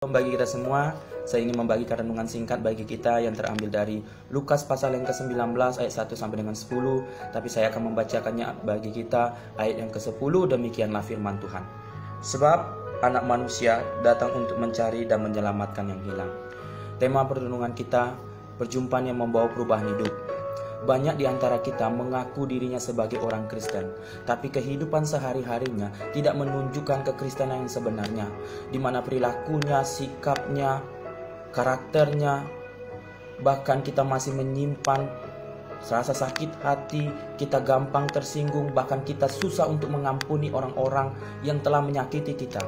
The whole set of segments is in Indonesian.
Bagi kita semua, saya ingin membagikan renungan singkat bagi kita yang terambil dari Lukas pasal yang ke-19 ayat 1 sampai dengan 10. Tapi saya akan membacakannya bagi kita ayat yang ke-10. Demikianlah firman Tuhan. Sebab anak manusia datang untuk mencari dan menyelamatkan yang hilang. Tema perrenungan kita, perjumpaan yang membawa perubahan hidup. Banyak di antara kita mengaku dirinya sebagai orang Kristen, tapi kehidupan sehari-harinya tidak menunjukkan kekristenan yang sebenarnya, di mana perilakunya, sikapnya, karakternya, bahkan kita masih menyimpan rasa sakit hati, kita gampang tersinggung, bahkan kita susah untuk mengampuni orang-orang yang telah menyakiti kita.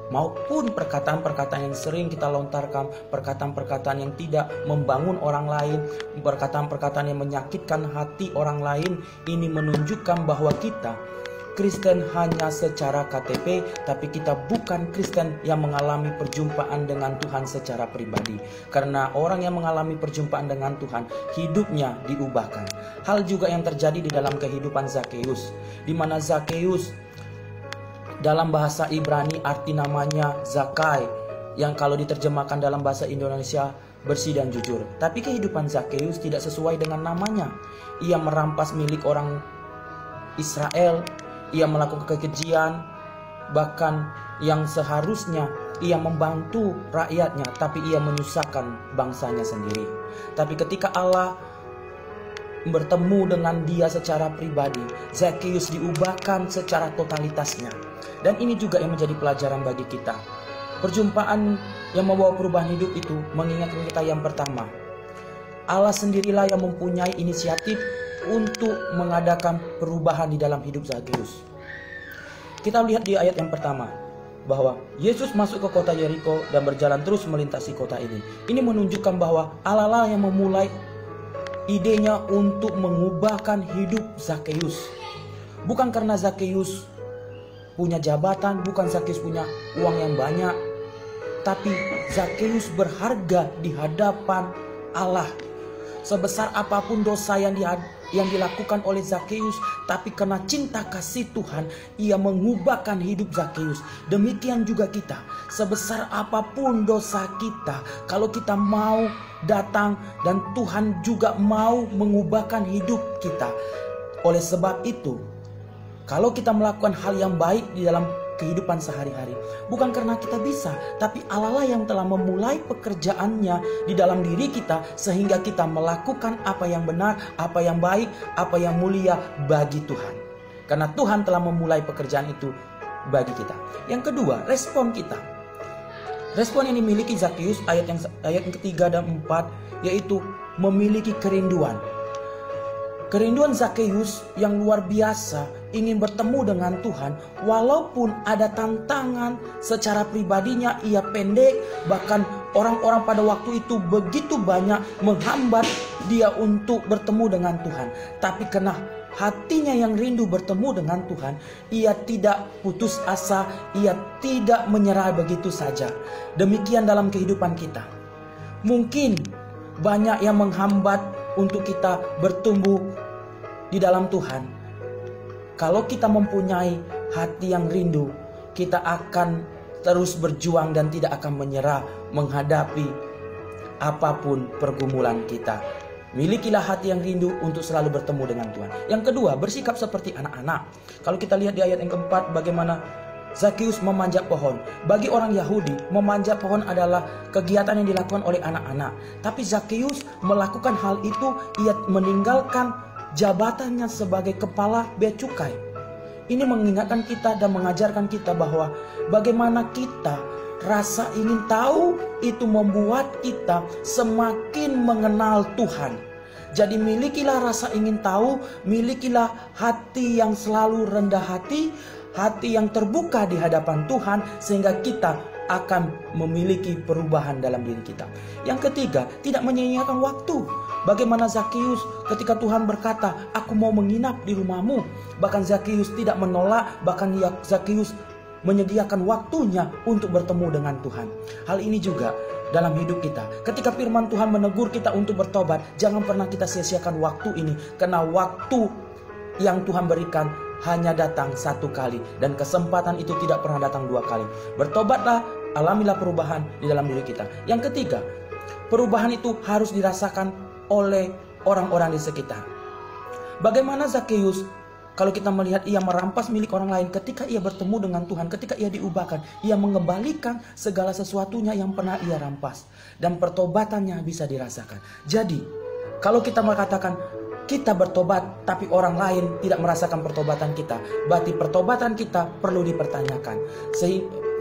Maupun perkataan-perkataan yang sering kita lontarkan, perkataan-perkataan yang tidak membangun orang lain, perkataan-perkataan yang menyakitkan hati orang lain. Ini menunjukkan bahwa kita Kristen hanya secara KTP, tapi kita bukan Kristen yang mengalami perjumpaan dengan Tuhan secara pribadi. Karena orang yang mengalami perjumpaan dengan Tuhan, hidupnya diubahkan. Hal juga yang terjadi di dalam kehidupan Zakeus, di mana Zakeus dalam bahasa Ibrani arti namanya Zakai, yang kalau diterjemahkan dalam bahasa Indonesia bersih dan jujur. Tapi kehidupan Zakeus tidak sesuai dengan namanya. Ia merampas milik orang Israel, ia melakukan kekejian, bahkan yang seharusnya ia membantu rakyatnya, tapi ia menyusahkan bangsanya sendiri. Tapi ketika Allah bertemu dengan dia secara pribadi, Zakeus diubahkan secara totalitasnya. Dan ini juga yang menjadi pelajaran bagi kita. Perjumpaan yang membawa perubahan hidup itu mengingatkan kita yang pertama, Allah sendirilah yang mempunyai inisiatif untuk mengadakan perubahan di dalam hidup Zakeus. Kita lihat di ayat yang pertama bahwa Yesus masuk ke kota Yeriko dan berjalan terus melintasi kota ini. Ini menunjukkan bahwa Allah lah yang memulai idenya untuk mengubahkan hidup Zakeus. Bukan karena Zakeus punya jabatan, bukan Zakeus punya uang yang banyak, tapi Zakeus berharga di hadapan Allah. Sebesar apapun dosa yang dilakukan oleh Zakeus, tapi karena cinta kasih Tuhan, ia mengubahkan hidup Zakeus. Demikian juga kita, sebesar apapun dosa kita, kalau kita mau datang dan Tuhan juga mau mengubahkan hidup kita. Oleh sebab itu, kalau kita melakukan hal yang baik di dalam kehidupan sehari-hari, bukan karena kita bisa, tapi Allah lah yang telah memulai pekerjaannya di dalam diri kita, sehingga kita melakukan apa yang benar, apa yang baik, apa yang mulia bagi Tuhan. Karena Tuhan telah memulai pekerjaan itu bagi kita. Yang kedua, respon kita. Respon yang dimiliki Zakeus ayat yang ketiga dan empat, yaitu memiliki kerinduan. Kerinduan Zakeus yang luar biasa ingin bertemu dengan Tuhan, walaupun ada tantangan secara pribadinya, ia pendek, bahkan orang-orang pada waktu itu begitu banyak menghambat dia untuk bertemu dengan Tuhan. Tapi karena hatinya yang rindu bertemu dengan Tuhan, ia tidak putus asa, ia tidak menyerah begitu saja. Demikian dalam kehidupan kita. Mungkin banyak yang menghambat untuk kita bertumbuh di dalam Tuhan. Kalau kita mempunyai hati yang rindu, kita akan terus berjuang dan tidak akan menyerah menghadapi apapun pergumulan kita. Milikilah hati yang rindu untuk selalu bertemu dengan Tuhan. Yang kedua, bersikap seperti anak-anak. Kalau kita lihat di ayat yang keempat, bagaimana Zakeus memanjat pohon. Bagi orang Yahudi, memanjat pohon adalah kegiatan yang dilakukan oleh anak-anak. Tapi Zakeus melakukan hal itu, ia meninggalkan jabatannya sebagai kepala bea cukai. Ini mengingatkan kita dan mengajarkan kita bahwa bagaimana kita rasa ingin tahu itu membuat kita semakin mengenal Tuhan. Jadi milikilah rasa ingin tahu, milikilah hati yang selalu rendah hati, hati yang terbuka di hadapan Tuhan, sehingga kita akan memiliki perubahan dalam diri kita. Yang ketiga, tidak menyia-nyiakan waktu. Bagaimana Zakeus ketika Tuhan berkata, aku mau menginap di rumahmu. Bahkan Zakeus tidak menolak, bahkan Zakeus menyediakan waktunya untuk bertemu dengan Tuhan. Hal ini juga dalam hidup kita. Ketika firman Tuhan menegur kita untuk bertobat, jangan pernah kita sia-siakan waktu ini. Karena waktu yang Tuhan berikan hanya datang satu kali, dan kesempatan itu tidak pernah datang dua kali. Bertobatlah alamilah perubahan di dalam diri kita. Yang ketiga, perubahan itu harus dirasakan oleh orang-orang di sekitar. Bagaimana Zakheus, kalau kita melihat ia merampas milik orang lain, ketika ia bertemu dengan Tuhan, ketika ia diubahkan, ia mengembalikan segala sesuatunya yang pernah ia rampas. Dan pertobatannya bisa dirasakan. Jadi, kalau kita mengatakan kita bertobat, tapi orang lain tidak merasakan pertobatan kita, berarti pertobatan kita perlu dipertanyakan.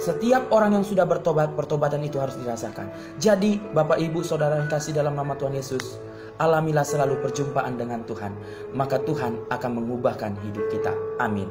Setiap orang yang sudah bertobat, pertobatan itu harus dirasakan. Jadi, Bapak, Ibu, Saudara yang kasih dalam nama Tuhan Yesus, alamilah selalu perjumpaan dengan Tuhan, maka Tuhan akan mengubahkan hidup kita. Amin.